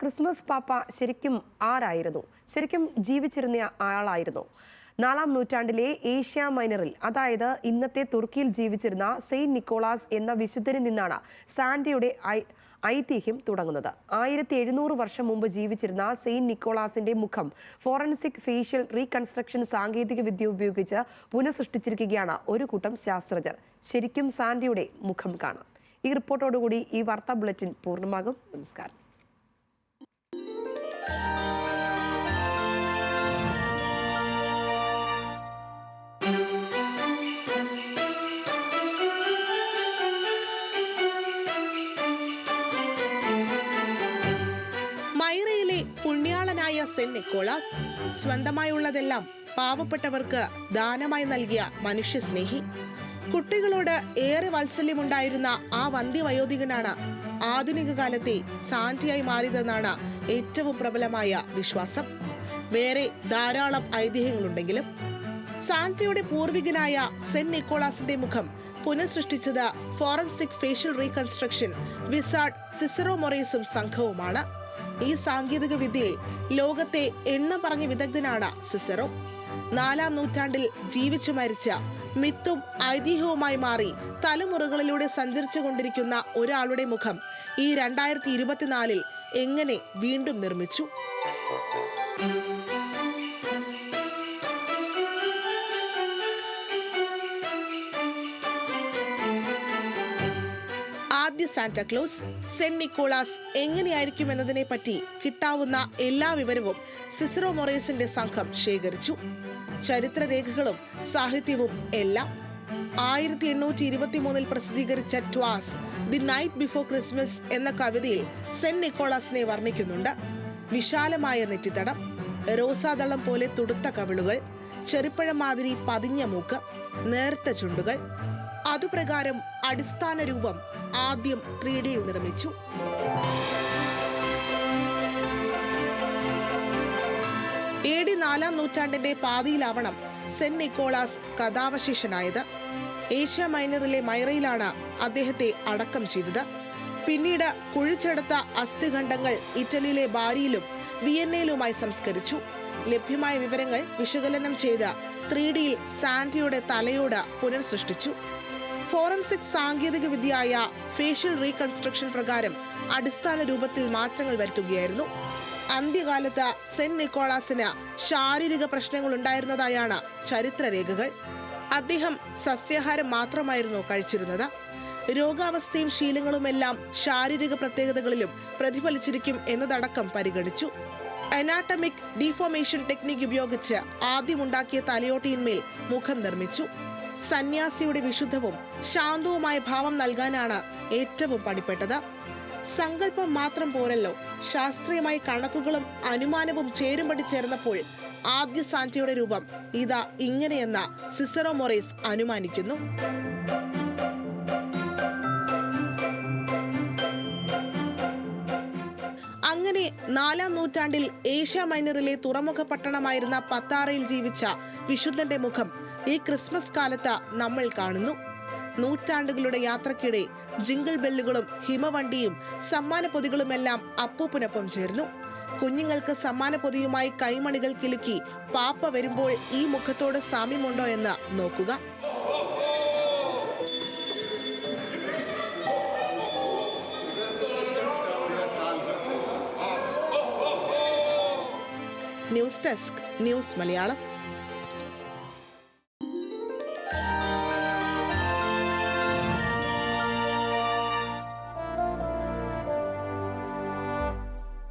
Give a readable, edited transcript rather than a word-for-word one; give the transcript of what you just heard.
Christmas പാപ്പ ശരിക്കും ആരായിരുന്നു? ശരിക്കും ജീവിച്ചിരുന്ന ആളായിരുന്നു. 4-ാം നൂറ്റാണ്ടിലെ ഏഷ്യ മൈനറിൽ, അതായത് ഇന്നത്തെ തുർക്കിയിൽ ജീവിച്ചിരുന്ന സെയിന്റ് നിക്കോളാസ് എന്ന വിശുദ്ധനിൽ നിന്നാണ് സാന്റയുടെ ഐതിഹ്യം തുടങ്ങുന്നത്. 1700 വർഷം മുമ്പ് ജീവിച്ചിരുന്ന സെയിന്റ് നിക്കോളാസിന്റെ മുഖം ഫോറൻസിക് ഫേഷ്യൽ റീകൺസ്ട്രക്ഷൻ സാങ്കേതിക വിദ്യ ഉപയോഗിച്ച് പുനഃസൃഷ്ടിച്ചിരിക്കുകയാണ് ഒരു കൂട്ടം ശാസ്ത്രജ്ഞർ. ശരിക്കും സാന്റയുടെ മുഖം കാണാം. ഈ റിപ്പോർട്ടോടുകൂടി ഈ വാർത്താ ബുള്ളറ്റിൻ പൂർണ്ണമാകും. നമസ്കാരം. മൈറയിലെ പുണ്യാളനായ സെന്റ് നിക്കോളാസ് സ്വന്തമായുള്ളതെല്ലാം പാവപ്പെട്ടവർക്ക് ദാനമായി നൽകിയ മനുഷ്യസ്നേഹി. കുട്ടികളോട് ഏറെ വാത്സല്യമുണ്ടായിരുന്ന ആ വന്ധ്യവയോധികനാണ് ആധുനിക കാലത്തെ സാന്റയായി മാറിയതെന്നാണ് ഏറ്റവും പ്രബലമായ വിശ്വാസം. വേറെ ധാരാളം ഐതിഹ്യങ്ങളുണ്ടെങ്കിലും സാന്റയുടെ പൂർവികനായ സെന്റ് നിക്കോളാസിന്റെ മുഖം പുനഃസൃഷ്ടിച്ചത് forensic facial reconstruction wizard Cicero മൊറേസും സംഘവുമാണ്. ഈ സാങ്കേതിക വിദ്യയിൽ ലോകത്തെ എണ്ണം പറഞ്ഞ വിദഗ്ധനാണ് സിസറോ. 4-ാം നൂറ്റാണ്ടിൽ ജീവിച്ചു മരിച്ച മിത്തും ഐതിഹ്യവുമായി മാറി തലമുറകളിലൂടെ സഞ്ചരിച്ചു കൊണ്ടിരിക്കുന്ന ഒരാളുടെ മുഖം ഈ 2024 എങ്ങനെ വീണ്ടും നിർമ്മിച്ചു? ആദ്യ സാന്റാക്ലോസ് സെന്റ് നിക്കോളാസ് എങ്ങനെയായിരിക്കും എന്നതിനെ പറ്റി കിട്ടാവുന്ന എല്ലാ വിവരവും സിസറോ മൊറേസിന്റെ സംഘം ശേഖരിച്ചു. ചരിത്രരേഖകളും സാഹിത്യവും എല്ലാം. 1823 പ്രസിദ്ധീകരിച്ച ട്വാസ് ദി നൈറ്റ് ബിഫോർ ക്രിസ്മസ് എന്ന കവിതയിൽ സെന്റ് നിക്കോളാസിനെ വർണ്ണിക്കുന്നുണ്ട്. വിശാലമായ നെറ്റിത്തടം, റോസാദളം പോലെ തുടുത്ത കവിളുകൾ, ചെറുപ്പഴം മാതിരി പതിഞ്ഞ മൂക്ക്, നേർത്ത ചുണ്ടുകൾ. അതുപ്രകാരം അടിസ്ഥാന രൂപം ആദ്യം 3Dയിൽ നിർമ്മിച്ചു. AD 4-ാം നൂറ്റാണ്ടിന്റെ പാതിയിലാവണം സെന്റ് നിക്കോളാസ് കഥാവശേഷനായത്. ഏഷ്യ മൈനറിലെ മൈറയിലാണ് അദ്ദേഹത്തെ അടക്കം ചെയ്തത്. പിന്നീട് കുഴിച്ചെടുത്ത അസ്ഥിഖണ്ഡങ്ങൾ ഇറ്റലിയിലെ ബാരിയിലും വിയന്നയിലുമായി സംസ്കരിച്ചു. ലഭ്യമായ വിവരങ്ങൾ വിശകലനം ചെയ്ത് 3Dയിൽ സാന്റയുടെ തലയോട് പുനഃസൃഷ്ടിച്ചു. ഫോറൻസിക് സാങ്കേതിക വിദ്യയായ ഫേഷ്യൽ റീകൺസ്ട്രക്ഷൻ പ്രകാരം അടിസ്ഥാന രൂപത്തിൽ മാറ്റങ്ങൾ വരുത്തുകയായിരുന്നു. അന്ത്യകാലത്ത് സെന്റ് നിക്കോളാസിന് ശാരീരിക പ്രശ്നങ്ങൾ ഉണ്ടായിരുന്നതായാണ് ചരിത്രരേഖകൾ. അദ്ദേഹം സസ്യാഹാരം മാത്രമായിരുന്നു കഴിച്ചിരുന്നത്. രോഗാവസ്ഥയും ശീലങ്ങളുമെല്ലാം ശാരീരിക പ്രത്യേകതകളിലും പ്രതിഫലിച്ചിരിക്കും എന്നതടക്കം പരിഗണിച്ചു. അനാട്ടമിക് ഡീഫോർമേഷൻ ടെക്നിക് ഉപയോഗിച്ച് ആദ്യമുണ്ടാക്കിയ തലയോട്ടിയിന്മേൽ മുഖം നിർമ്മിച്ചു. സന്യാസിയുടെ വിശുദ്ധവും ശാന്തവുമായ ഭാവം നൽകാനാണ് ഏറ്റവും പണിപ്പെട്ടത്. സങ്കല്പം മാത്രം പോരല്ലോ, ശാസ്ത്രീയമായി കണക്കുകളും അനുമാനവും ചേരുംപടി ചേർന്നപ്പോൾ ആദ്യ സാന്റയുടെ രൂപം ഇതാ ഇങ്ങനെയെന്ന സിസറോ മൊറേസ് അനുമാനിക്കുന്നു. അങ്ങനെ 4-ാം നൂറ്റാണ്ടിൽ ഏഷ്യ മൈനറിലെ തുറമുഖ പട്ടണമായിരുന്ന പത്താറയിൽ ജീവിച്ച വിശുദ്ധന്റെ മുഖം ഈ ക്രിസ്മസ് കാലത്ത് നമ്മൾ കാണുന്നു. നൂറ്റാണ്ടുകളുടെ യാത്രക്കിടെ ജിംഗിൾ ബെല്ലുകളും ഹിമവണ്ടിയും സമ്മാന പൊതികളുമെല്ലാം അപ്പൂപ്പനൊപ്പം ചേർന്നു. കുഞ്ഞുങ്ങൾക്ക് സമ്മാന പൊതിയുമായി കൈമണികൾ കിലുക്കി പാപ്പ വരുമ്പോൾ ഈ മുഖത്തോട് സാമ്യമുണ്ടോ എന്ന് നോക്കുക. News desk, news Malayalam.